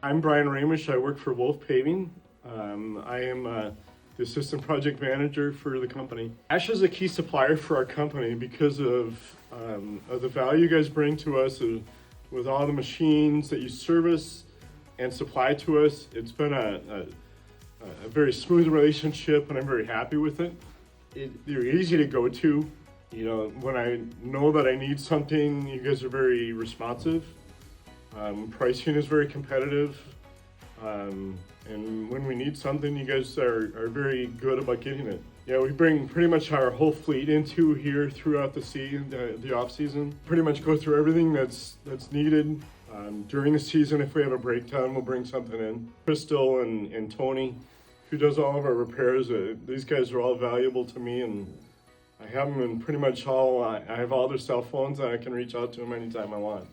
I'm Brian Raemisch. I work for Wolf Paving. I am the assistant project manager for the company. Esch is a key supplier for our company because of the value you guys bring to us with all the machines that you service and supply to us. It's been a very smooth relationship, and I'm very happy with it. They're easy to go to. You know, when I know that I need something, you guys are very responsive. Pricing is very competitive. And when we need something, you guys are very good about getting it. Yeah, we bring pretty much our whole fleet into here throughout the off season. Pretty much go through everything that's needed. During the season, if we have a breakdown, we'll bring something in. Crystal and Tony, who does all of our repairs, these guys are all valuable to me, and I have them in pretty much I have all their cell phones, and I can reach out to them anytime I want.